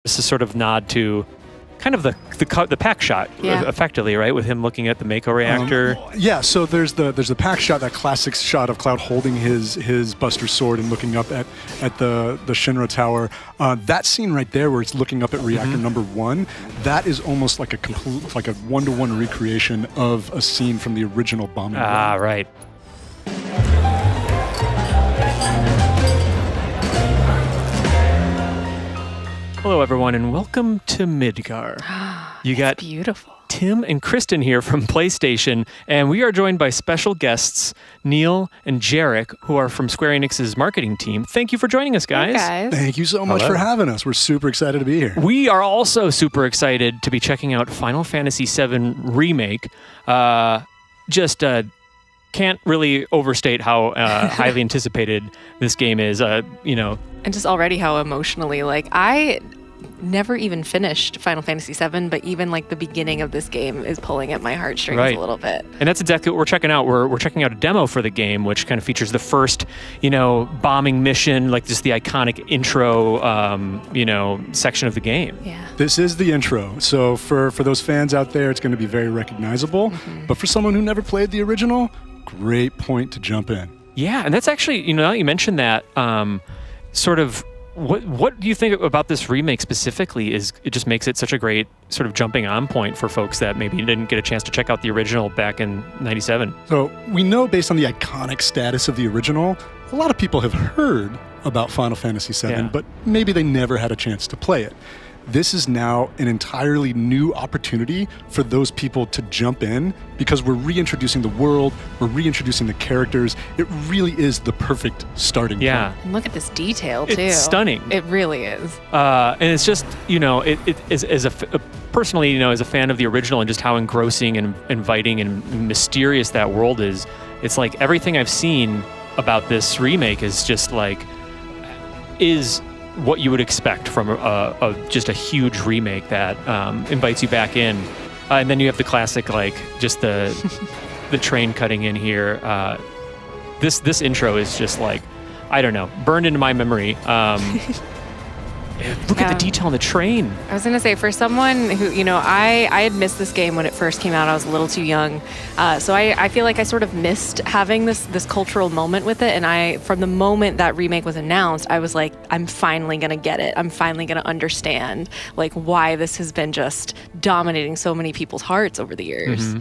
This is sort of nod to kind of the pack shot, effectively, right? With him looking at the Mako reactor. So there's the pack shot, that classic shot of Cloud holding his Buster Sword and looking up at the Shinra Tower. That scene right there, where it's looking up at reactor number 1, that is almost like a one-to-one recreation of a scene from the original bombing. Right. Hello, everyone, and welcome to Midgar. You got beautiful. Tim and Kristen here from PlayStation, and we are joined by special guests, Neil and Jarek, who are from Square Enix's marketing team. Thank you for joining us, guys. Hey, guys. Thank you so much for having us. We're super excited to be here. We are also super excited to be checking out Final Fantasy VII Remake. Can't really overstate how highly anticipated this game is, And just already how emotionally, I never even finished Final Fantasy VII, but even the beginning of this game is pulling at my heartstrings a little bit. And that's exactly what we're checking out. We're checking out a demo for the game, which kind of features the first, bombing mission, just the iconic intro, section of the game. Yeah. This is the intro. So for those fans out there, it's going to be very recognizable. Mm-hmm. But for someone who never played the original, great point to jump in. Yeah, and that's actually, now that you mentioned that, sort of, what do you think about this remake specifically? It just makes it such a great sort of jumping on point for folks that maybe didn't get a chance to check out the original back in '97. So we know, based on the iconic status of the original, a lot of people have heard about Final Fantasy VII, but maybe they never had a chance to play it. This is now an entirely new opportunity for those people to jump in, because we're reintroducing the world, we're reintroducing the characters. It really is the perfect starting point. And look at this detail, too. It's stunning. It really is. And it's just, personally, as a fan of the original and just how engrossing and inviting and mysterious that world is, it's like everything I've seen about this remake is just is what you would expect from just a huge remake that invites you back in. And then you have the classic, just the train cutting in here. This intro is just I don't know, burned into my memory. Look at the detail on the train. I was going to say, for someone who, I had missed this game when it first came out. I was a little too young. So I feel like I sort of missed having this cultural moment with it. And from the moment that remake was announced, I was like, I'm finally going to get it. I'm finally going to understand why this has been just dominating so many people's hearts over the years. Mm-hmm.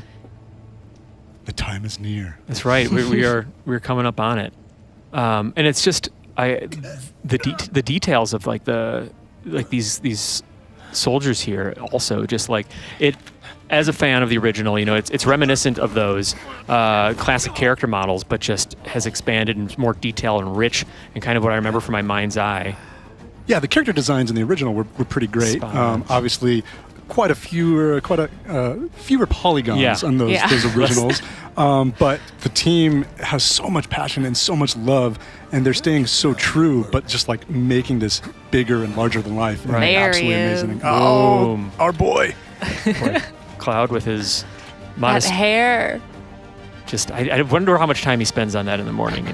The time is near. That's right. We're coming up on it. And it's just, the details of these soldiers here also just it, as a fan of the original, it's reminiscent of those classic character models, but just has expanded and more detail and rich and kind of what I remember from my mind's eye. Yeah, the character designs in the original were pretty great. Obviously, quite a fewer polygons on those originals. But the team has so much passion and so much love, and they're staying so true, but just making this bigger and larger than life. Right. There absolutely he is. amazing. Oh, our boy. Cloud with his modest that hair. Just, I wonder how much time he spends on that in the morning,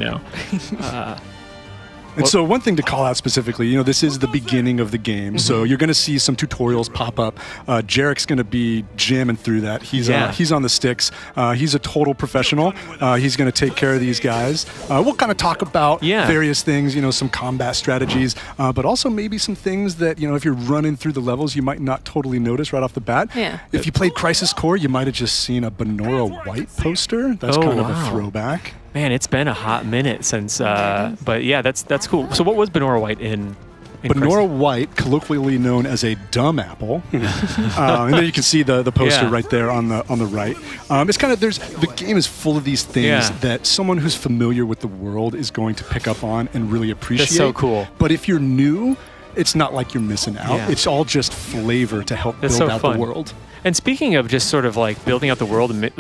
And so one thing to call out specifically, this is the beginning of the game, so you're going to see some tutorials pop up. Jarek's going to be jamming through that. He's on the sticks. He's a total professional. He's going to take care of these guys. We'll kind of talk about various things, some combat strategies, but also maybe some things that, if you're running through the levels, you might not totally notice right off the bat. Yeah. If you played Crisis Core, you might have just seen a Benora White poster. That's kind of a throwback. Man, it's been a hot minute since, but yeah, that's cool. So what was Benora White in Benora White, colloquially known as a dumb apple. And then you can see the poster right there on the right. It's kind of, the game is full of these things that someone who's familiar with the world is going to pick up on and really appreciate. That's so cool. But if you're new, it's not like you're missing out. Yeah. It's all just flavor to help build out the world. And speaking of just sort of building out the world, and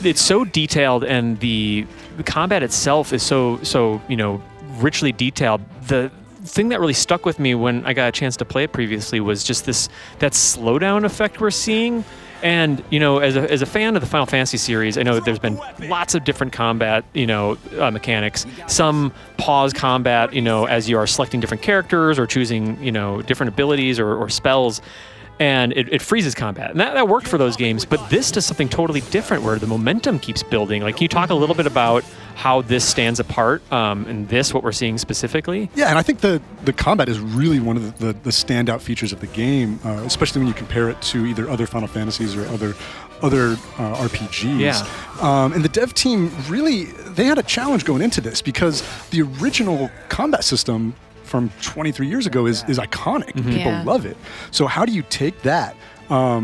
it's so detailed, and the combat itself is so richly detailed. The thing that really stuck with me when I got a chance to play it previously was just that slowdown effect we're seeing. And as a fan of the Final Fantasy series, I know there's been lots of different combat mechanics. Some pause combat as you are selecting different characters or choosing different abilities or spells, and it freezes combat. And that worked for those games, but this does something totally different where the momentum keeps building. Like, can you talk a little bit about how this stands apart and what we're seeing specifically? Yeah, and I think the combat is really one of the standout features of the game, especially when you compare it to either other Final Fantasies or other RPGs. Yeah. And the dev team they had a challenge going into this because the original combat system from 23 years ago is iconic. Mm-hmm. People Yeah. love it. So how do you take that,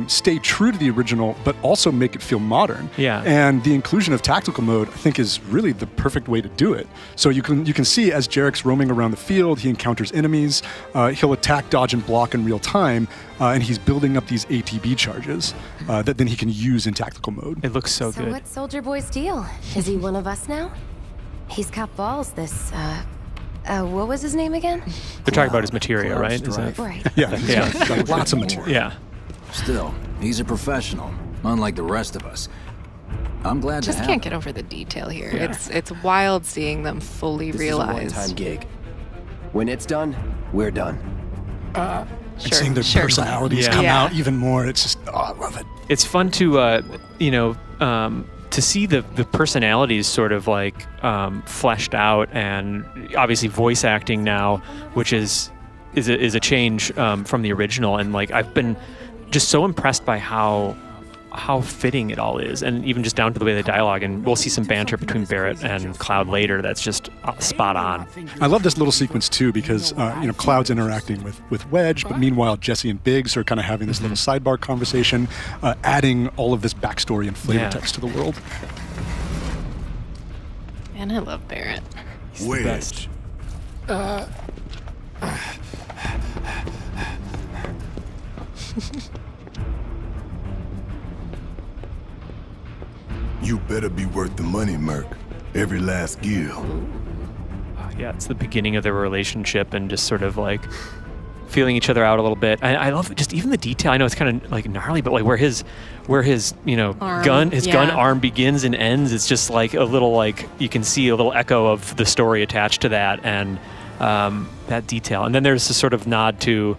stay true to the original, but also make it feel modern? Yeah. And the inclusion of tactical mode, I think, is really the perfect way to do it. So you can see as Jarek's roaming around the field, he encounters enemies. He'll attack, dodge, and block in real time, and he's building up these ATB charges that then he can use in tactical mode. It looks so So good. what's Soldier Boy's deal? Is he one of us now? He's got balls, this, what was his name again? They're talking about his materia, right? Is that- Right. Yeah, Yeah. he's got lots of material. yeah. Still, he's a professional, unlike the rest of us. I'm glad Just to have can't him. get over the detail here. Yeah. It's wild seeing them fully This realize. is a one-time gig. When it's done, we're done. And seeing their personalities Yeah. come Yeah. out even more, it's just, I love it. It's fun to to see the personalities sort of like fleshed out, and obviously voice acting now, which is a change from the original. And like, I've been just so impressed by how fitting it all is, and even just down to the way they dialogue. And we'll see some banter between Barrett and Cloud later that's just spot on. I love this little sequence too because Cloud's interacting with Wedge, but meanwhile Jesse and Biggs are kind of having this little sidebar conversation, adding all of this backstory and flavor Yeah. text to the world. And I love Barrett. Wedge. You better be worth the money, Merc. Every last gil. Yeah, it's the beginning of their relationship and just sort of like feeling each other out a little bit. I love just even the detail. I know it's kind of like gnarly, but like where his Arm, gun yeah. arm begins and ends. It's just like a little, like you can see a little echo of the story attached to that, and that detail. And then there's this sort of nod to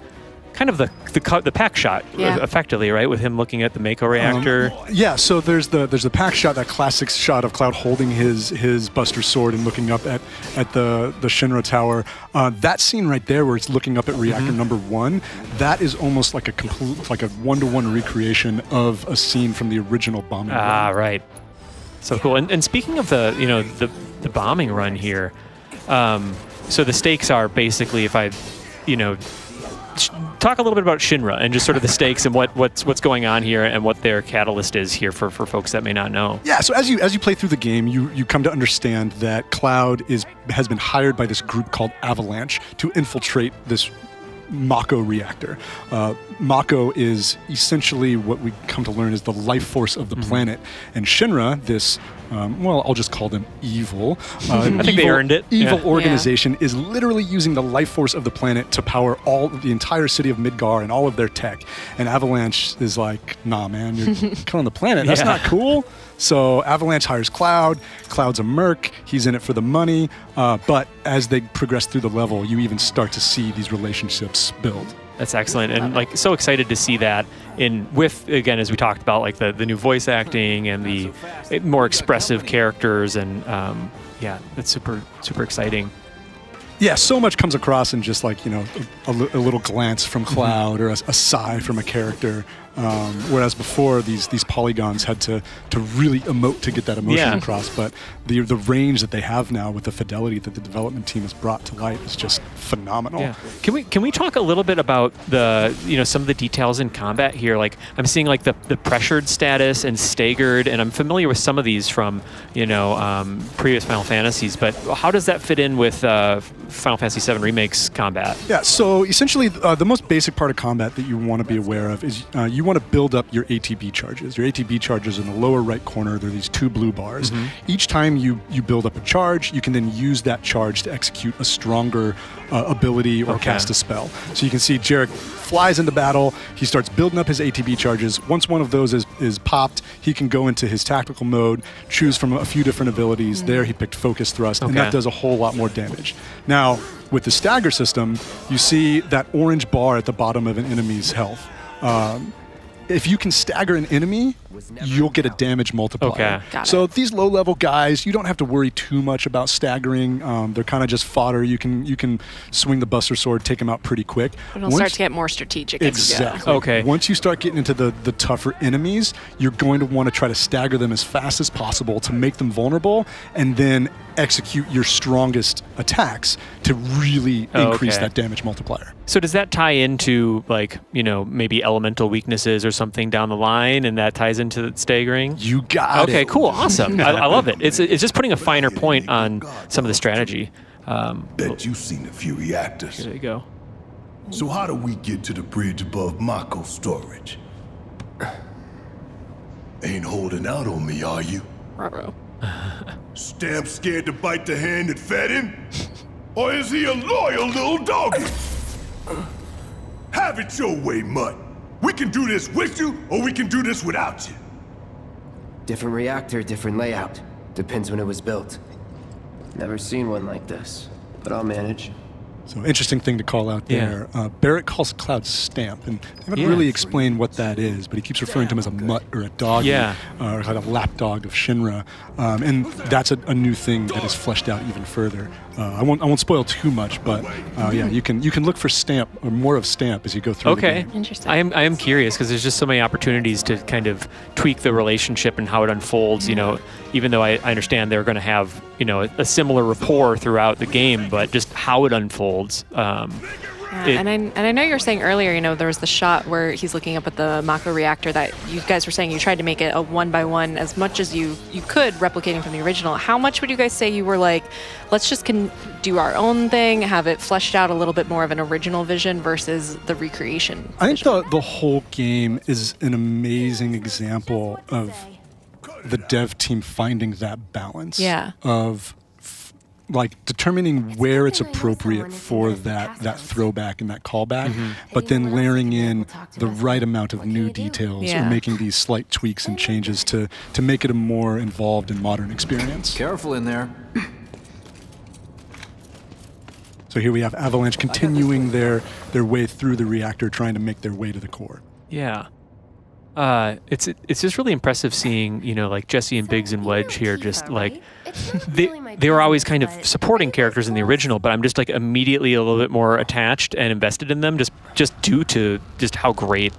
kind of the pack shot, Yeah. effectively, right, with him looking at the Mako reactor. Yeah, so there's the pack shot, that classic shot of Cloud holding his Buster sword and looking up at the Shinra tower. That scene right there, where it's looking up at reactor number 1, that is almost like a one-to-one recreation of a scene from the original bombing. Ah, run. right. So cool. And speaking of the bombing run here, so the stakes are basically, if I, talk a little bit about Shinra and just sort of the stakes and what's going on here and what their catalyst is here for folks that may not know. Yeah, so as you play through the game, you come to understand that Cloud has been hired by this group called Avalanche to infiltrate this Mako reactor. Mako is essentially what we come to learn is the life force of the planet, and Shinra, this I'll just call them evil. I think they earned it. Evil Yeah. organization is literally using the life force of the planet to power the entire city of Midgar and all of their tech. And Avalanche is like, nah, man, you're killing the planet. That's Yeah. not cool. So Avalanche hires Cloud. Cloud's a merc. He's in it for the money. But as they progress through the level, you even start to see these relationships build. That's excellent, and like so excited to see that with again, as we talked about, like the new voice acting and the more expressive characters, and it's super exciting. Yeah, so much comes across in just like, a little glance from Cloud or a sigh from a character. Whereas before, these polygons had to really emote to get that emotion Yeah. across. But the range that they have now with the fidelity that the development team has brought to light is just phenomenal. Yeah. Can we talk a little bit about the some of the details in combat here? Like I'm seeing like the pressured status and staggered, and I'm familiar with some of these from previous Final Fantasies. But how does that fit in with Final Fantasy VII Remake's combat? Yeah, so essentially the most basic part of combat that you want to be aware of is you want to build up your ATB charges. Your ATB charges in the lower right corner. They're these 2 blue bars. Each time you build up a charge, you can then use that charge to execute a stronger ability or cast a spell. So you can see Jarek flies into battle. He starts building up his ATB charges. Once one of those is popped, he can go into his tactical mode, choose from a few different abilities. There he picked Focus Thrust, and that does a whole lot more damage. Now, with the stagger system, you see that orange bar at the bottom of an enemy's health. If you can stagger an enemy, you'll get a damage multiplier. Okay. Got So it. these low-level guys, you don't have to worry too much about staggering. They're kind of just fodder. You can swing the Buster Sword, take them out pretty quick. It'll start to get more strategic as you go. Exactly. Okay. Once you start getting into the tougher enemies, you're going to want to try to stagger them as fast as possible to make them vulnerable, and then execute your strongest attacks to really increase that damage multiplier. So does that tie into, like, maybe elemental weaknesses or something down the line, and that ties into staggering? You got it. Okay, cool, awesome. I love it. It's just putting a finer point on some of the strategy. Bet you've seen a few reactors. There you go. So how do we get to the bridge above Mako storage? Ain't holding out on me, are you? Ruh-roh. Stamp scared to bite the hand that fed him? Or is he a loyal little doggy? Have it your way, Mutt. We can do this with you, or we can do this without you. Different reactor, different layout. Depends when it was built. Never seen one like this, but I'll manage. So interesting thing to call out there. Barrett calls Cloud Stamp, and they haven't Yeah. really explained what that is, but he keeps referring to him as a mutt or a dog, Yeah. or kind of lapdog of Shinra, and that's a new thing that is fleshed out even further. I won't spoil too much, but you can look for Stamp or more of Stamp as you go through. Okay. The game. Interesting. I am curious because there's just so many opportunities to kind of tweak the relationship and how it unfolds. Even though I understand they're going to have a similar rapport throughout the game, but just how it unfolds. And I know you were saying earlier, there was the shot where he's looking up at the Mako reactor that you guys were saying you tried to make it a 1-by-1 as much as you could, replicating from the original. How much would you guys say you were like, let's just do our own thing, have it fleshed out a little bit more of an original vision versus the recreation? I think the whole game is an amazing example of the dev team finding that balance of determining where it's appropriate for that throwback and that callback, but then layering in the right amount of new details or making these slight tweaks and changes to make it a more involved and modern experience. Careful in there. So here we have Avalanche continuing their way through the reactor, trying to make their way to the core. Yeah. It's just really impressive seeing, like Jesse and Biggs and Wedge here, just like they were always kind of supporting characters in the original, but I'm just like immediately a little bit more attached and invested in them just due to just how great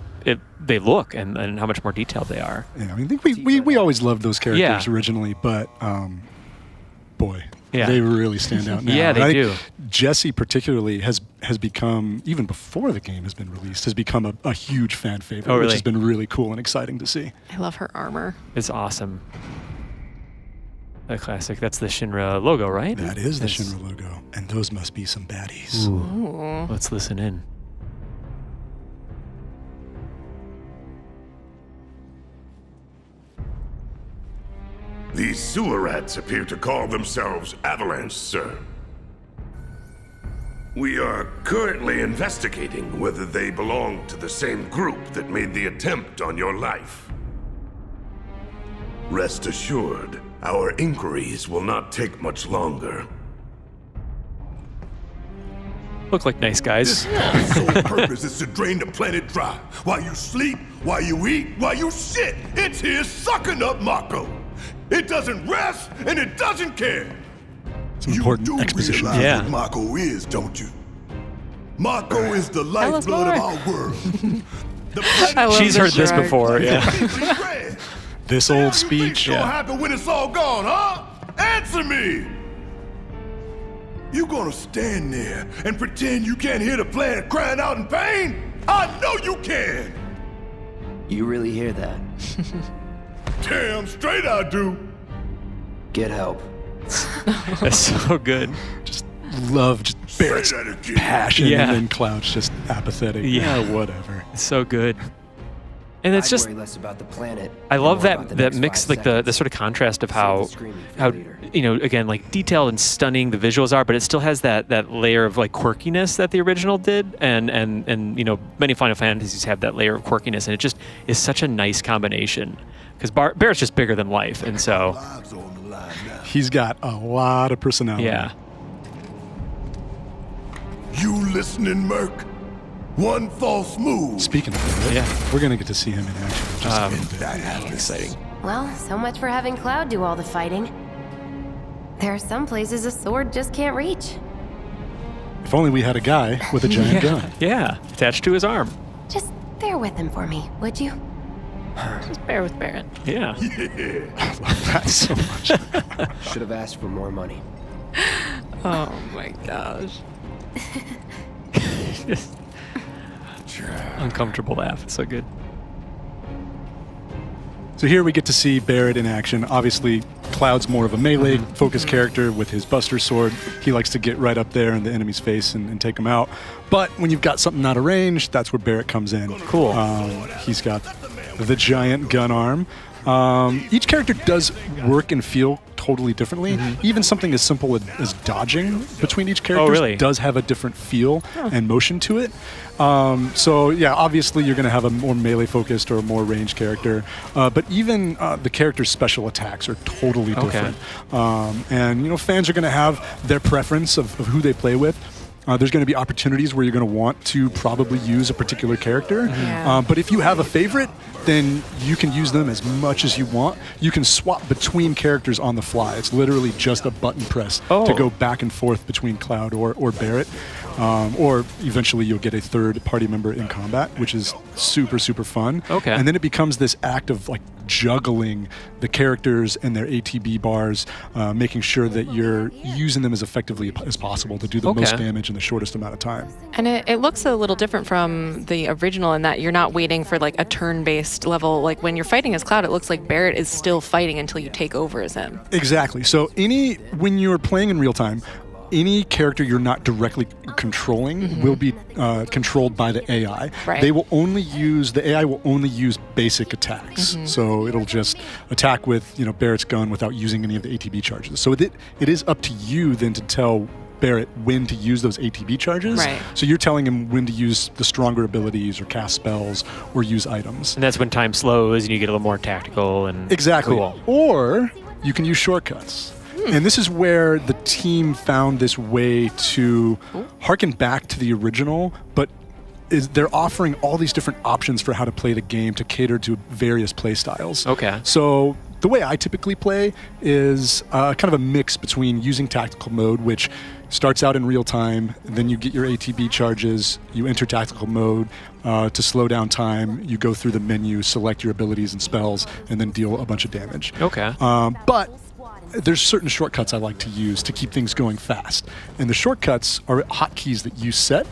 they look and how much more detailed they are. Yeah, I think we always loved those characters originally, but boy. Yeah. They really stand out now. Yeah, they do. Jesse particularly has become, even before the game has been released, has become a huge fan favorite, which has been really cool and exciting to see. I love her armor. It's awesome. A classic. That's the Shinra logo, right? That is the Shinra logo. And those must be some baddies. Ooh. Let's listen in. These sewer rats appear to call themselves Avalanche, sir. We are currently investigating whether they belong to the same group that made the attempt on your life. Rest assured, our inquiries will not take much longer. Look like nice guys. This sole purpose is to drain the planet dry. While you sleep, while you eat, while you shit, it's here sucking up Mako. It doesn't rest, and it doesn't care. Some important you do exposition. realize what Mako is, don't you? Mako is the lifeblood of our world. She's heard this before, This old speech. What's gonna happen when it's all gone, huh? Answer me! You gonna stand there and pretend you can't hear the planet crying out in pain? I know you can! You really hear that? Damn straight I do! Get help. That's so good. Just love Barrett's Say that again. passion, Yeah. and then Cloud's just apathetic. Yeah. Whatever. It's so good. And it's I'd just, worry less about the planet. I and love more that about the that next mix, 5 like the seconds. sort of contrast of Save how the screaming for later. again, like detailed and stunning the visuals are, but it still has that layer of like quirkiness that the original did, and many Final Fantasies have that layer of quirkiness, and it just is such a nice combination because Barrett's just bigger than life, and so Lives on the line now. He's got a lot of personality. yeah. You listening, Merc? One false move. Speaking of Barrett, Yeah. we're going to get to see him in action. in just a bit. That happens. Exciting. Well, so much for having Cloud do all the fighting. There are some places a sword just can't reach. If only we had a guy with a giant gun. Yeah, attached to his arm. Just bear with him for me, would you? Just bear with Barrett. Yeah. I love that so much. Should have asked for more money. Oh my gosh. Uncomfortable laugh. It's so good. So here we get to see Barrett in action. Obviously, Cloud's more of a melee-focused character with his Buster Sword. He likes to get right up there in the enemy's face and take them out. But when you've got something out of range, that's where Barrett comes in. Cool. He's got the giant gun arm. Each character does work and feel totally differently. Even something as simple as dodging between each character really? does have a different feel and motion to it. So yeah, obviously you're going to have a more melee focused or a more ranged character, but even the character's special attacks are totally different. And fans are going to have their preference of who they play with. There's going to be opportunities where you're going to want to probably use a particular character. Yeah. But if you have a favorite, then you can use them as much as you want. You can swap between characters on the fly. It's literally just a button press to go back and forth between Cloud or Barrett. Or eventually you'll get a third party member in combat, which is super, super fun. Okay. And then it becomes this act of like juggling the characters and their ATB bars, making sure that you're using them as effectively as possible to do the most damage in the shortest amount of time. And it looks a little different from the original in that you're not waiting for like a turn-based level. Like when you're fighting as Cloud, it looks like Barrett is still fighting until you take over as him. Exactly. So when you're playing in real time, any character you're not directly controlling will be controlled by the AI. Right. The AI will only use basic attacks. So it'll just attack with Barrett's gun without using any of the ATB charges. So it is up to you then to tell Barrett when to use those ATB charges. Right. So you're telling him when to use the stronger abilities or cast spells or use items. And that's when time slows and you get a little more tactical and Exactly. cool. Or you can use shortcuts. And this is where the team found this way to harken back to the original, but they're offering all these different options for how to play the game to cater to various play styles. Okay. So the way I typically play is kind of a mix between using tactical mode, which starts out in real time, and then you get your ATB charges, you enter tactical mode to slow down time, you go through the menu, select your abilities and spells, and then deal a bunch of damage. Okay. But there's certain shortcuts I like to use to keep things going fast. And the shortcuts are hotkeys that you set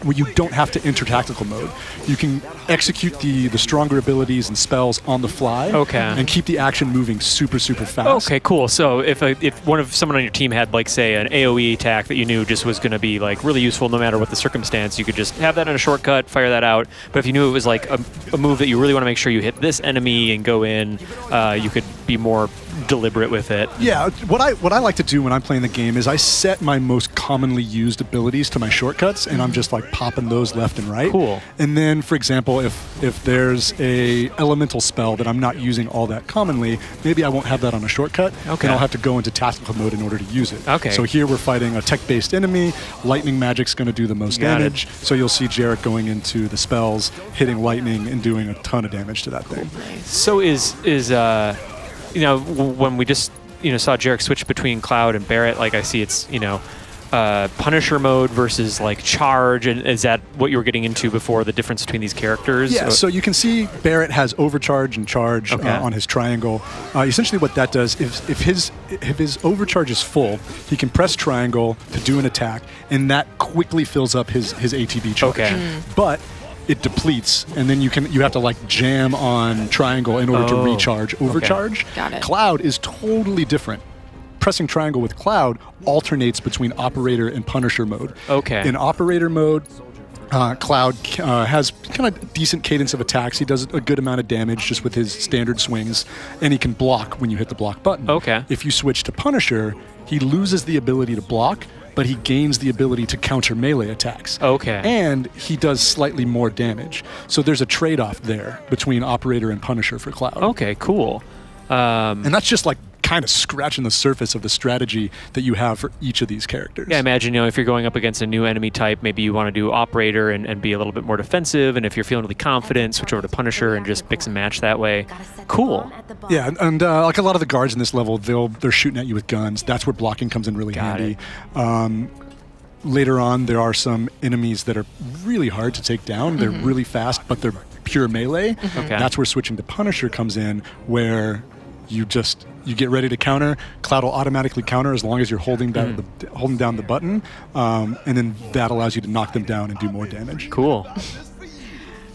where you don't have to enter tactical mode. You can execute the stronger abilities and spells on the fly and keep the action moving super, super fast. Okay, cool. So if someone on your team had like say an AoE attack that you knew just was going to be like really useful no matter what the circumstance, you could just have that in a shortcut, fire that out. But if you knew it was like a move that you really want to make sure you hit this enemy and go in, you could be more deliberate with it. Yeah, what I like to do when I'm playing the game is I set my most commonly used abilities to my shortcuts, and I'm just like popping those left and right. Cool. And then, for example, if there's a elemental spell that I'm not using all that commonly, maybe I won't have that on a shortcut, Okay. and I'll have to go into tactical mode in order to use it. Okay. So here we're fighting a tech-based enemy. Lightning magic's going to do the most Got it. damage. So you'll see Jarrett going into the spells, hitting lightning, and doing a ton of damage to that thing. So is when we just saw Jarek switch between Cloud and Barrett, like I see it's Punisher mode versus like charge, and is that what you were getting into before, the difference between these characters? Yeah, so you can see Barrett has overcharge and charge Okay. on his triangle. Essentially what that does is if his overcharge is full, he can press triangle to do an attack, and that quickly fills up his ATB charge. Okay. But it depletes, and then you have to like jam on triangle in order to recharge overcharge. Got it. Cloud is totally different. Pressing triangle with Cloud alternates between operator and Punisher mode. Okay. In operator mode, Cloud has kind of decent cadence of attacks. He does a good amount of damage just with his standard swings, and he can block when you hit the block button. Okay. If you switch to Punisher, he loses the ability to block, but he gains the ability to counter melee attacks. Okay. And he does slightly more damage. So there's a trade-off there between Operator and Punisher for Cloud. Okay, cool. And that's just like kind of scratching the surface of the strategy that you have for each of these characters. Yeah, I imagine, if you're going up against a new enemy type, maybe you want to do Operator and be a little bit more defensive, and if you're feeling really confident, switch over to Punisher and just mix and match that way. Cool. Yeah, and like a lot of the guards in this level, they're shooting at you with guns. That's where blocking comes in really Got handy. Later on, there are some enemies that are really hard to take down. They're really fast, but they're pure melee. Okay. That's where switching to Punisher comes in, where you get ready to counter. Cloud will automatically counter as long as you're holding down the button, and then that allows you to knock them down and do more damage. Cool.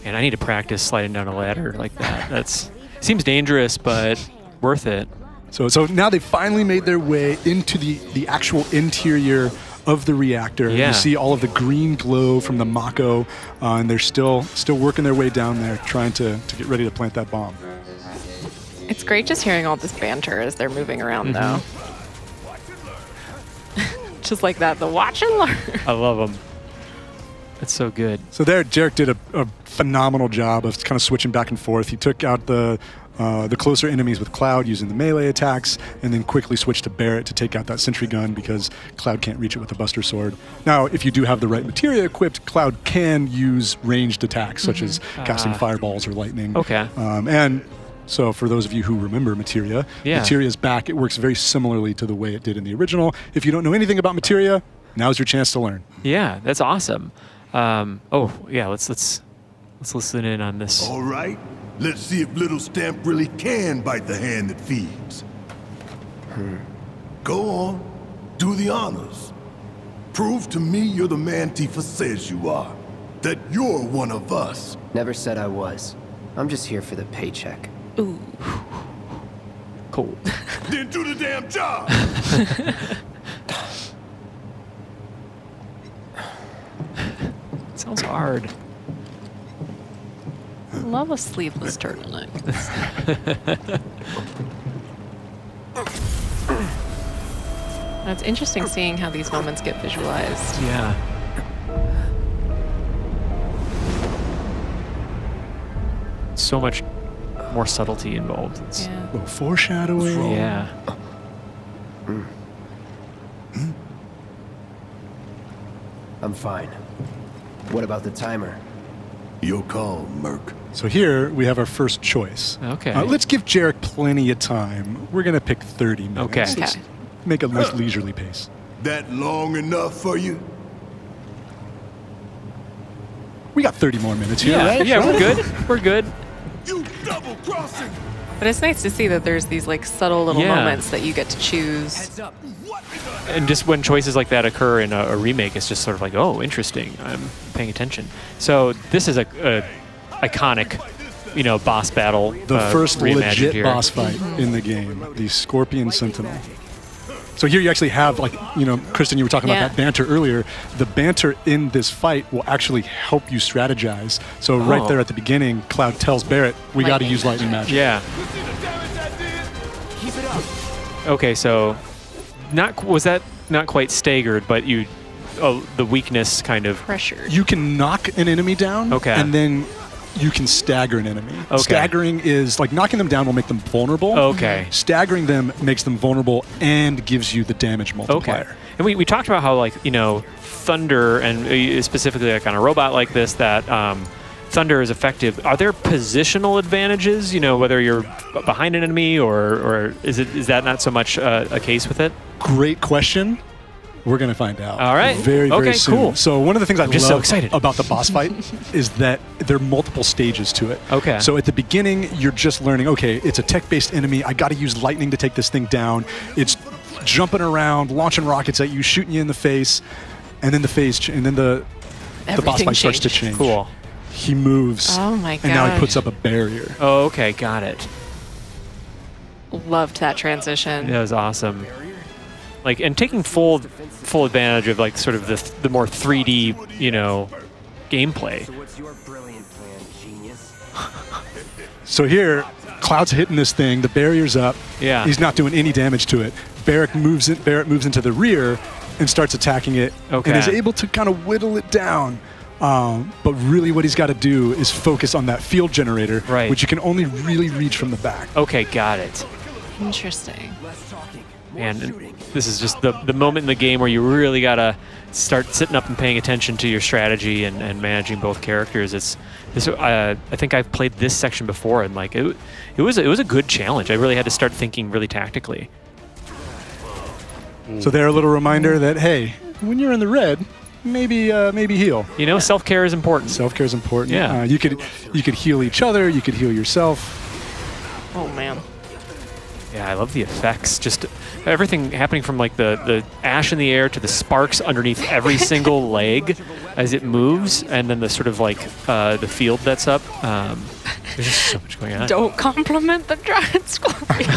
And I need to practice sliding down a ladder like that. Seems dangerous, but worth it. So now they finally made their way into the actual interior of the reactor. Yeah. You see all of the green glow from the Mako, and they're still working their way down there, trying to get ready to plant that bomb. It's great just hearing all this banter as they're moving around, though. Just like that, the watch and learn. I love them. It's so good. So there, Jarek did a phenomenal job of kind of switching back and forth. He took out the closer enemies with Cloud using the melee attacks, and then quickly switched to Barret to take out that sentry gun because Cloud can't reach it with a Buster Sword. Now, if you do have the right materia equipped, Cloud can use ranged attacks, such as casting fireballs or lightning. Okay. And so for those of you who remember Materia, Materia's back. It works very similarly to the way it did in the original. If you don't know anything about Materia, now's your chance to learn. Yeah, that's awesome. Let's listen in on this. All right, let's see if Little Stamp really can bite the hand that feeds. Go on, do the honors. Prove to me you're the man Tifa says you are. That you're one of us. Never said I was. I'm just here for the paycheck. Ooh. Cool. Then do the damn job! Sounds hard. Love a sleeveless turtleneck. It's interesting seeing how these moments get visualized. Yeah. So much more subtlety involved. Yeah. A little foreshadowing. Yeah. I'm fine. What about the timer? Your call, Merc. So here we have our first choice. Okay. Let's give Jarek plenty of time. We're going to pick 30 minutes. Okay. Let's Okay. make a nice leisurely pace. That long enough for you? We got 30 more minutes here, right? Yeah, we're good. We're good. You double-crossing! But it's nice to see that there's these like subtle little Yeah. moments that you get to choose. And just when choices like that occur in a remake, it's just sort of like, oh, interesting. I'm paying attention. So this is a iconic, boss battle. The first reimagined legit here. boss fight in the game, the Scorpion Sentinel. So here you actually have, Kristen, you were talking about that banter earlier. The banter in this fight will actually help you strategize. So right there at the beginning, Cloud tells Barret, we got to Lightning use lightning magic. Yeah. Okay, so was that not quite staggered, but the weakness kind of. Pressure. You can knock an enemy down, Okay. and then you can stagger an enemy. Okay. Staggering is like knocking them down will make them vulnerable. Okay. Staggering them makes them vulnerable and gives you the damage multiplier. Okay. And we talked about how thunder and specifically like on a robot like this that thunder is effective. Are there positional advantages? Whether you're behind an enemy or is that not so much a case with it? Great question. We're going to find out. All right. Very, very Okay, soon. cool. So one of the things I just love so excited. about the boss fight is that there are multiple stages to it. Okay. So at the beginning, you're just learning, okay, it's a tech-based enemy. I got to use lightning to take this thing down. It's jumping around, launching rockets at you, shooting you in the face, and then the boss fight starts to change. Cool. He moves. Oh my And now he gosh. puts up a barrier. Oh, okay, got it. Loved that transition. That was awesome. And taking full advantage of sort of the more 3D, gameplay. So what's your brilliant plan, genius? So here, Cloud's hitting this thing. The barrier's up. Yeah. He's not doing any damage to it. Barrett moves into the rear and starts attacking it, Okay. and is able to kind of whittle it down. But really, what he's got to do is focus on that field generator, Right. which you can only really reach from the back. Okay, got it. Interesting. Less talking, more And shooting. this is just the moment in the game where you really gotta start sitting up and paying attention to your strategy and managing both characters. I think I've played this section before, and like it was a good challenge. I really had to start thinking really tactically. So there, a little reminder that, hey, when you're in the red, maybe heal. You know, self-care is important. Self-care is important. Yeah. You could heal each other. You could heal yourself. Oh man. Yeah, I love the effects. Just everything happening from like the ash in the air to the sparks underneath every single leg as it moves, and then the sort of like the field that's up. There's just so much going on. Don't compliment the giant scorpion.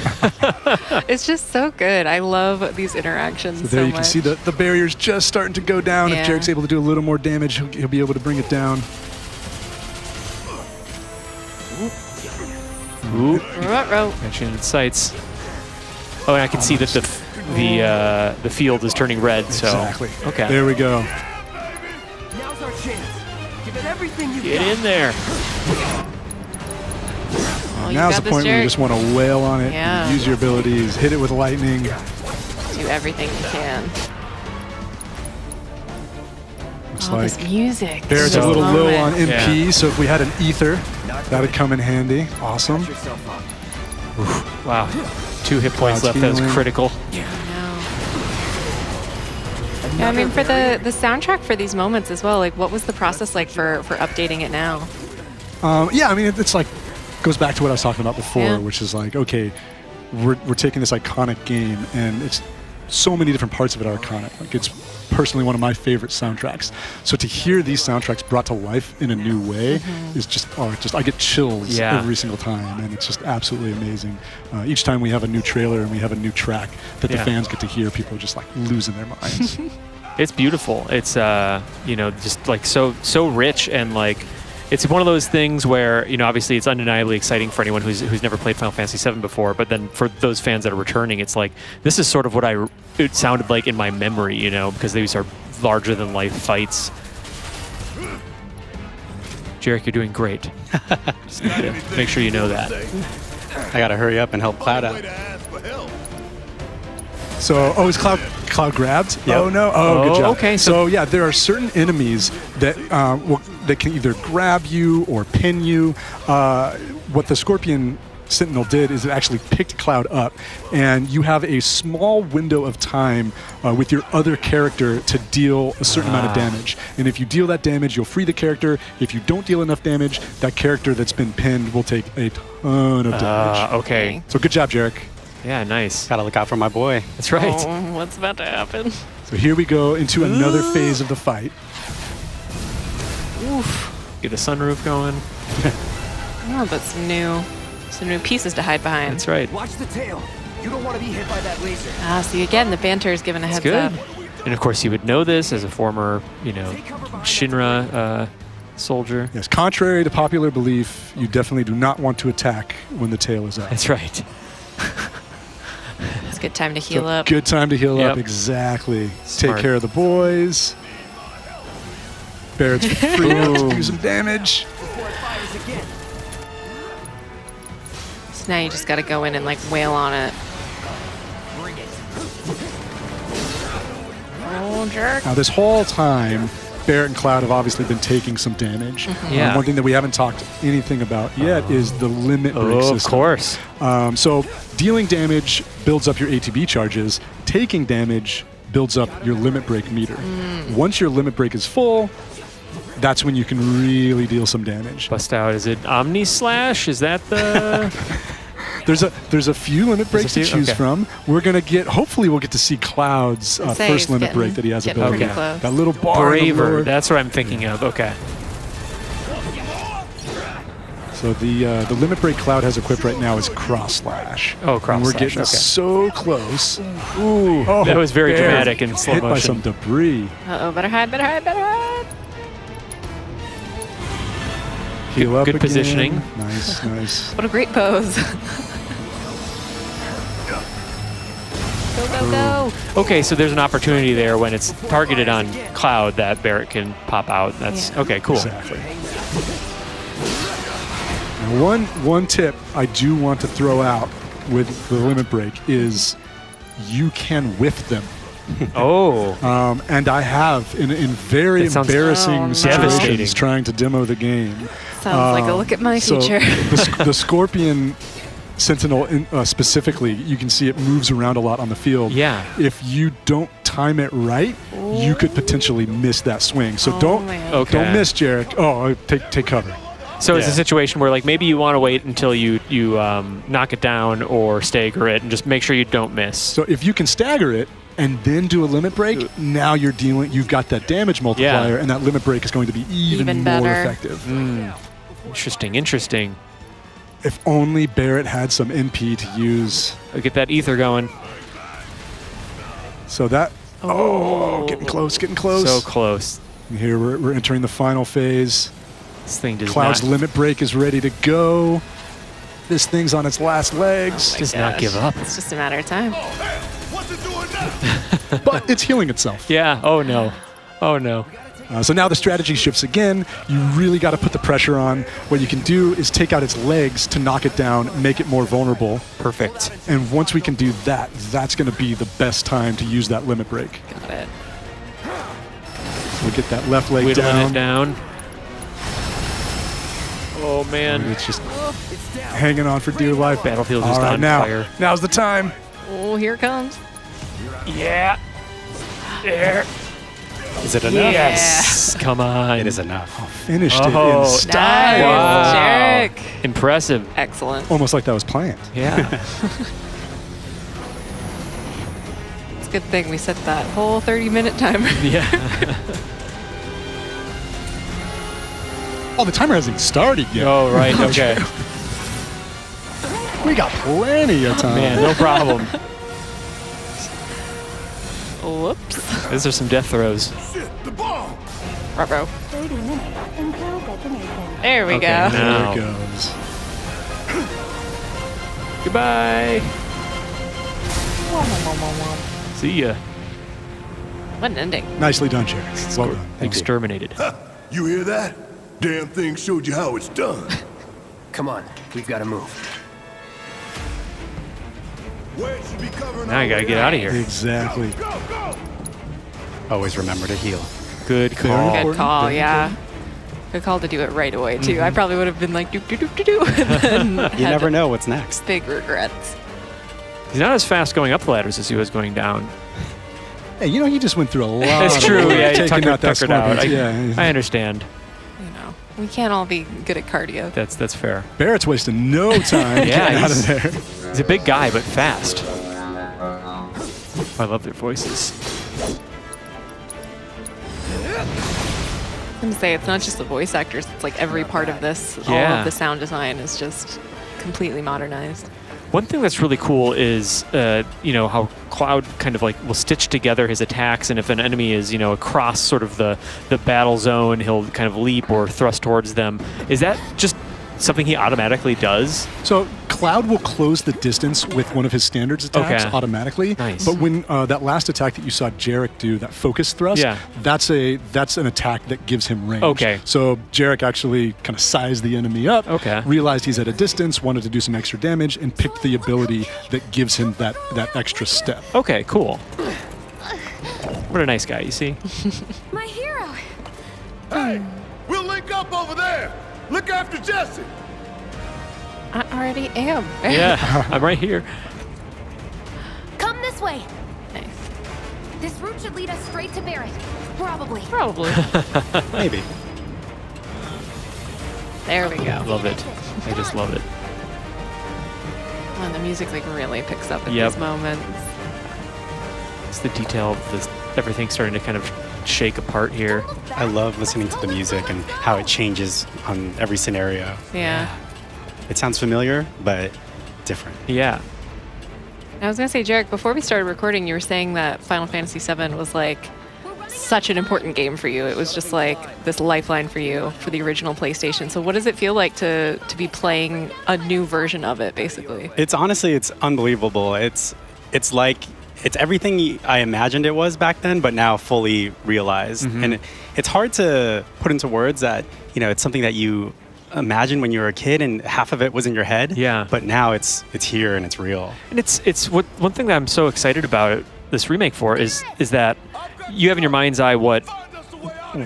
It's just so good. I love these interactions so There you much. can see the barrier's just starting to go down. Yeah. If Jarek's able to do a little more damage, he'll be able to bring it down. Ooh, Ruh-roh. mentioned sights. Oh, and I can see that the field is turning red. So Exactly. okay, There we go. Now's our chance. Give it everything you get got. in there. Oh, you Now's got the point this, where you Jarek. just want to wail on it, Yeah. use your abilities, hit it with lightning. Do everything you can. Looks Oh, like this music. Barrett's So- a little low on Moment. MP, so if we had an ether, that'd come in handy. Awesome. Yourself up. Wow, 2 hit points Cloud's left. That was healing. critical. Yeah, I mean, for the soundtrack for these moments as well, like, what was the process like for updating it now? Yeah, I mean, it's like, goes back to what I was talking about before, Yeah. which is like, okay, we're taking this iconic game, and it's so many different parts of it are iconic. Like, it's personally one of my favorite soundtracks. So to hear these soundtracks brought to life in a new way is just I get chills Yeah. every single time, and it's just absolutely amazing. Each time we have a new trailer and we have a new track that the Yeah. fans get to hear, people are just like losing their minds. It's beautiful. It's just like so rich, and like it's one of those things where, obviously it's undeniably exciting for anyone who's never played Final Fantasy VII before, but then for those fans that are returning, it's like this is sort of what it sounded like in my memory, because these are larger than life fights. Jarek, you're doing great. Just need to make sure you know that. I gotta hurry up and help Cloud out. Way to ask for help. So, is Cloud grabbed? Yep. Oh no! Oh, good job. Okay, So yeah, there are certain enemies that that can either grab you or pin you. What the Scorpion Sentinel did is it actually picked Cloud up, and you have a small window of time with your other character to deal a certain amount of damage. And if you deal that damage, you'll free the character. If you don't deal enough damage, that character that's been pinned will take a ton of damage. Okay. So good job, Jarek. Yeah, nice. Gotta look out for my boy. That's right. Oh, what's about to happen? So here we go into another phase of the fight. Get a sunroof going. Oh, but some new pieces to hide behind. That's right. Watch the tail. You don't want to be hit by that laser. See, again, the banter is given a It's heads good. up. And of course, you would know this as a former, Shinra soldier. Yes, contrary to popular belief, you definitely do not want to attack when the tail is up. That's right. It's a good time to heal So, up. Good time to heal up, Yep. exactly. Smart. Take care of the boys. Barrett's free to do some damage. Before it fires again. So now you just got to go in and like wail on it. Bring it. Oh, jerk. Now, this whole time, Barrett and Cloud have obviously been taking some damage. Yeah. One thing that we haven't talked anything about yet is the limit break Oh, system. of course. So dealing damage builds up your ATB charges. Taking damage builds up your limit break meter. Once your limit break is full, that's when you can really deal some damage. Bust out. Is it Omni Slash? Is that the? There's a few limit breaks to few? choose Okay. from. Hopefully we'll get to see Cloud's Say first it's limit getting- break that he has getting ability. pretty close. That little bar. in the Braver. lower- That's what I'm thinking of. Okay. So the limit break Cloud has equipped right now is Cross Slash. Oh, Cross And we're Slash, getting okay. so close. Ooh, Oh, that was very Barrett dramatic in slow hit by motion. some debris. Uh-oh, better hide, better hide, better hide. Heal up good again. positioning. Nice, nice. What a great pose. Go, go, go. Okay, so there's an opportunity there when it's targeted on Cloud that Barrett can pop out. That's Yeah. okay, cool. Exactly. Now, one tip I do want to throw out with the limit break is you can whiff them. Oh, And I have in very That sounds embarrassing devastating. situations trying to demo the game. Sounds like a look at my So future. the Scorpion Sentinel specifically, you can see it moves around a lot on the field. Yeah. If you don't time it right, you could potentially miss that swing. So don't man. Okay. don't miss, Jarek. Oh, take cover. so it's a Yeah. situation where like maybe you want to wait until you knock it down or stagger it and just make sure you don't miss. So if you can stagger it and then do a limit break, now you've got that damage multiplier, and that limit break is going to be even Even more better. effective. Interesting. If only Barrett had some NP to use. Get that ether going. So that, getting close. So close. And here we're entering the final phase. This thing does Cloud's not, limit break is ready to go. This thing's on its last legs, does not give up. It's just a matter of time. Hey, what's it doing now? but it's healing itself. Yeah. Oh no. So now the strategy shifts again. You really got to put the pressure on. What you can do is take out its legs to knock it down, make it more vulnerable. Perfect. And once we can do that, that's going to be the best time to use that limit break. Got it. So we get that left leg Whittling down. it down. Oh man. It's just hanging on for dear life. Battlefield is All right, on now, fire. Now's the time. Oh, here it comes. Yeah. There. Is it enough? Yes. Come on. It is enough. Finished it Oh, in Nice, style. Wow. Jarek. Impressive. Excellent. Almost like that was planned. Yeah. It's a good thing we set that whole 30-minute timer. yeah. Oh, the timer hasn't even started yet. Oh right. Okay. We got plenty of time. Man, no problem. Whoops. Those are some death throws. Shit, the bomb! Ruh-roh. There we Okay, go. now. There it goes. Goodbye. See ya. What an ending. Nicely done, Jerry. Well done. Thank you. Exterminated. You hear that? Damn thing showed you how it's done. Come on, we've got to move. Where should be covering Now I gotta get out of here. Exactly. Go, go! Always remember to heal. Good Very call. Good important, call, very yeah. important. Good call to do it right away, too. I probably would have been like, doop, doop, doop, doop, doop. And then You had never know what's next. big regrets. He's not as fast going up the ladders as he was going down. Hey, you know, he just went through a lot. That's of true. work Yeah, taking tuckered out that out. Scorpion. Yeah. I understand. You know, we can't all be good at cardio. That's fair. Barrett's wasting no time Yeah, getting out of he's- there. He's a big guy, but fast. I love their voices. I'm going to say, it's not just the voice actors. It's like every part of this, all Yeah. of the sound design is just completely modernized. One thing that's really cool is, how Cloud kind of like will stitch together his attacks, and if an enemy is, across sort of the battle zone, he'll kind of leap or thrust towards them. Is that just something he automatically does? So Cloud will close the distance with one of his standards attacks Okay. automatically. Nice. But when that last attack that you saw Jarek do, that focus thrust, Yeah. that's an attack that gives him range. Okay. So Jarek actually kind of sized the enemy up, Okay. realized he's at a distance, wanted to do some extra damage, and picked the ability that gives him that extra step. Okay, cool. What a nice guy, you see? My hero! Hey, we'll link up over there. Look after Jesse. I already am. Yeah, I'm right here. Come this way! Nice. This route should lead us straight to Barrett. Probably. Probably. Maybe. There we go. Love it. I just love it. Oh, and the music like really picks up at Yep. these moments. It's the detail of this, everything starting to kind of shake apart here. I love listening to the music and how it changes on every scenario. Yeah. It sounds familiar, but different. Yeah. I was gonna say, Jarek, before we started recording, you were saying that Final Fantasy VII was like such an important game for you. It was just like this lifeline for you for the original PlayStation. So what does it feel like to be playing a new version of it, basically? It's honestly, it's unbelievable. It's everything I imagined it was back then, but now fully realized. And it's hard to put into words that, it's something that you imagine when you were a kid and half of it was in your head. Yeah. But now it's here and it's real. And it's one thing that I'm so excited about this remake for is that you have in your mind's eye what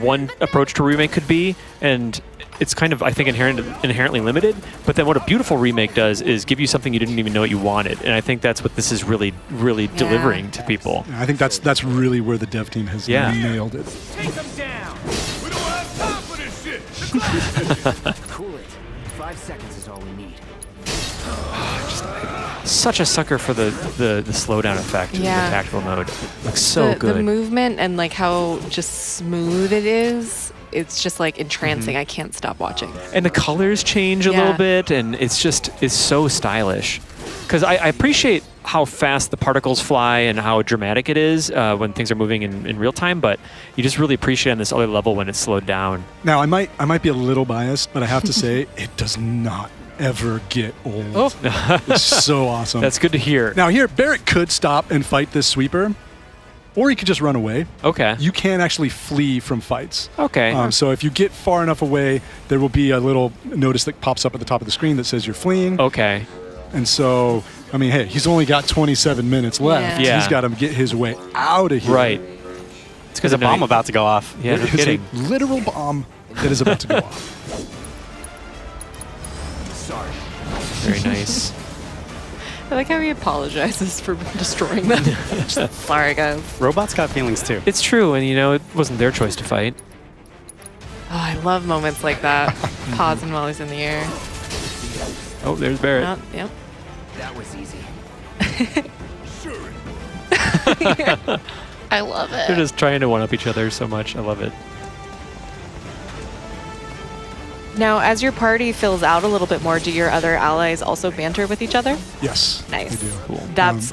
one approach to remake could be, and it's kind of, I think, inherently limited. But then what a beautiful remake does is give you something you didn't even know what you wanted, and I think that's what this is really delivering to people. I think that's really where the dev team has nailed it. Take them down. We don't have time for this shit. Cool it. 5 seconds is all we need. Such a sucker for the slowdown effect in the tactical mode. Looks so good. The movement and like how just smooth it is. It's just like entrancing. I can't stop watching. And the colors change a little bit, and it's so stylish. Because I appreciate how fast the particles fly and how dramatic it is when things are moving in real time, but you just really appreciate on this other level when it's slowed down. Now, I might be a little biased, but I have to say, it does not ever get old. Oh. It's so awesome. That's good to hear. Now here, Barrett could stop and fight this sweeper, or he could just run away. Okay. You can actually flee from fights. Okay. So if you get far enough away, there will be a little notice that pops up at the top of the screen that says you're fleeing. Okay. And so, I mean, hey, he's only got 27 minutes left. Yeah. He's got to get his way out of here. Right. It's because a bomb about to go off. Yeah, no It's kidding. a literal bomb that is about to go off. Very nice. I like how he apologizes for destroying them. Just, sorry, guys. Robots got feelings too. It's true, and it wasn't their choice to fight. Oh, I love moments like that. Pausing while he's in the air. Oh, there's Barrett. Yep. That was easy. I love it. They're just trying to one-up each other so much. I love it. Now, as your party fills out a little bit more, do your other allies also banter with each other? Yes. Nice. They do. Cool.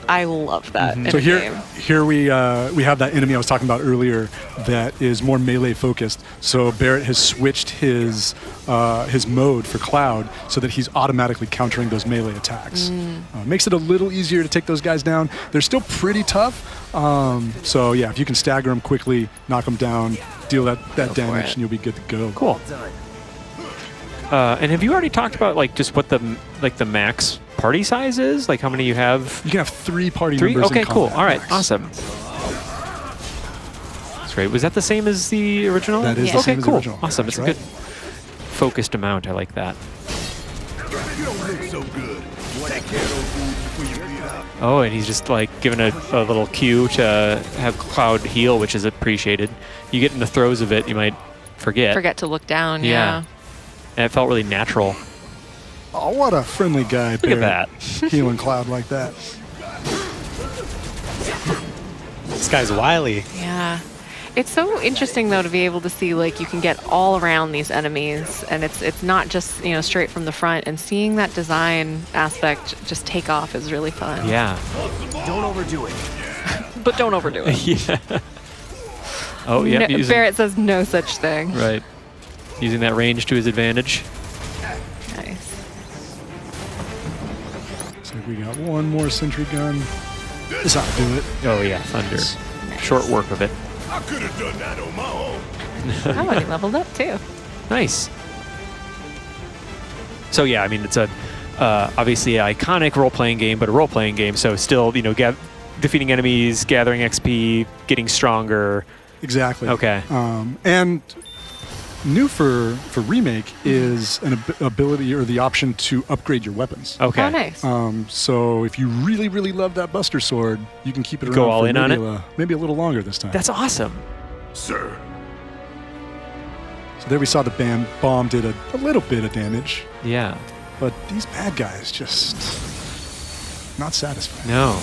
I love that. In So a game. here we have that enemy I was talking about earlier that is more melee focused. So Barrett has switched his mode for Cloud so that he's automatically countering those melee attacks. Makes it a little easier to take those guys down. They're still pretty tough. So yeah, if you can stagger them quickly, knock them down, deal that damage, and you'll be good to go. Cool. And have you already talked about just what the max party size is? Like how many you have? You can have 3 party 3? members. Okay, in cool. combat All right, max. awesome. That's great. Was that the same as the original? That is the okay, same as the cool. original. Awesome. That's It's a good focused amount. I like that. You don't look so good. Take care of those fools before you bleed out. Oh, and he's just giving a little cue to have Cloud heal, which is appreciated. You get in the throes of it, you might forget. Forget to look down. Yeah. And it felt really natural. Oh, what a friendly guy. Look at that. Healing Cloud like that. This guy's wily. Yeah. It's so interesting though to be able to see you can get all around these enemies, and it's not just straight from the front. And seeing that design aspect just take off is really fun. Yeah. Don't overdo it. But don't overdo it. Yeah. Oh, yeah. No, Barrett says no such thing. Right. Using that range to his advantage. Nice. So we got one more sentry gun. This ought to do it. Oh, yeah. Thunder. Short work of it. I could have done that on my own. Oh, and he leveled up too. Nice. So, yeah, I mean, it's obviously an iconic role-playing game, but a role-playing game. So still, defeating enemies, gathering XP, getting stronger. Exactly. Okay. And new for Remake is an ability or the option to upgrade your weapons. Okay. Oh, nice. So if you really, really love that Buster Sword, you can keep it around Go all for in on maybe a little longer this time. That's awesome. Sir. So there we saw the bomb did a little bit of damage, Yeah. but these bad guys just not satisfied. No.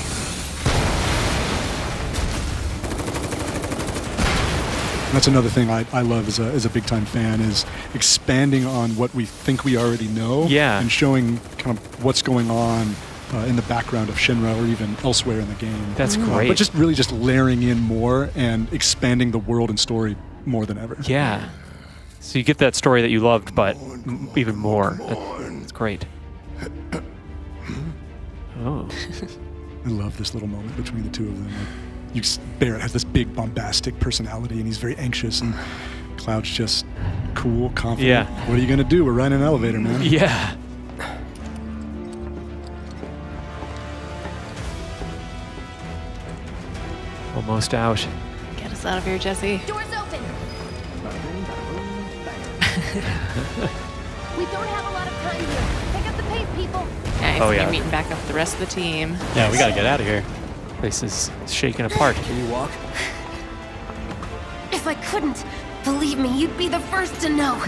And that's another thing I love as a big-time fan is expanding on what we think we already know Yeah. and showing kind of what's going on in the background of Shinra or even elsewhere in the game. That's great. But just really just layering in more and expanding the world and story more than ever. Yeah. So you get that story that you loved, but even more. That's great. Oh. I love this little moment between the two of them. Like, Barrett has this big bombastic personality and he's very anxious, and Cloud's just cool, confident. Yeah. What are you gonna do? We're riding an elevator, man. Yeah. Almost out. Get us out of here, Jesse. Doors open. We don't have a lot of time here. Pick up the pace, people. Nice. Oh, yeah. You're meeting back up with the rest of the team. Yeah, we gotta get out of here. Place is shaking apart. Can you walk? If I couldn't, believe me, you'd be the first to know.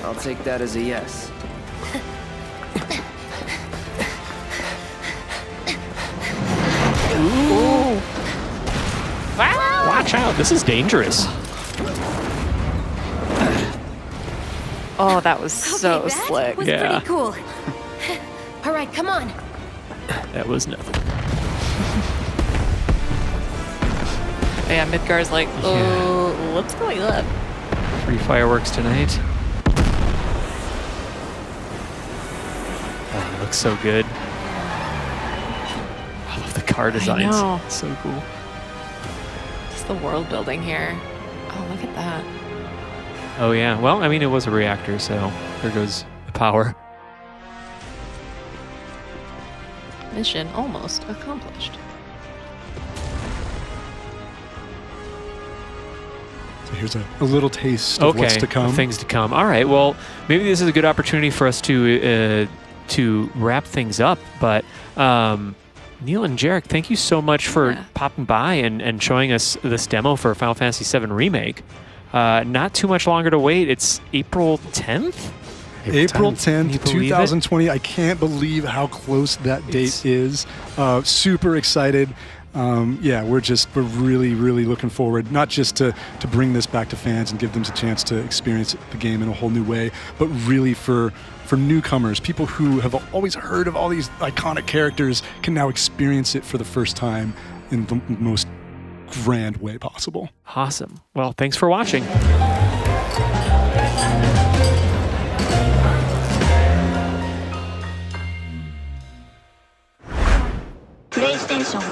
I'll take that as a yes. Ooh. Watch out. This is dangerous. Oh, that was so Okay, that slick. was Yeah. pretty cool. All right, come on. That was nothing. Yeah, Midgar's like, oh, what's going on? Free fireworks tonight. Oh, it looks so good. I love the car designs. know. So cool. Just the world building here. Oh, look at that. Oh, yeah. Well, I mean, it was a reactor, so there goes the power. Mission almost accomplished. So here's a little taste of what's to come. Things to come. All right. Well, maybe this is a good opportunity for us to wrap things up. But Neil and Jarek, thank you so much for popping by and showing us this demo for Final Fantasy VII Remake. Not too much longer to wait. It's April 10th? April Can you 10th, believe it? 2020. I can't believe how close that date is. Super excited. Yeah, we're really, really looking forward, not just to bring this back to fans and give them a chance to experience the game in a whole new way, but really for newcomers, people who have always heard of all these iconic characters can now experience it for the first time in the most grand way possible. Awesome. Well, thanks for watching. PlayStation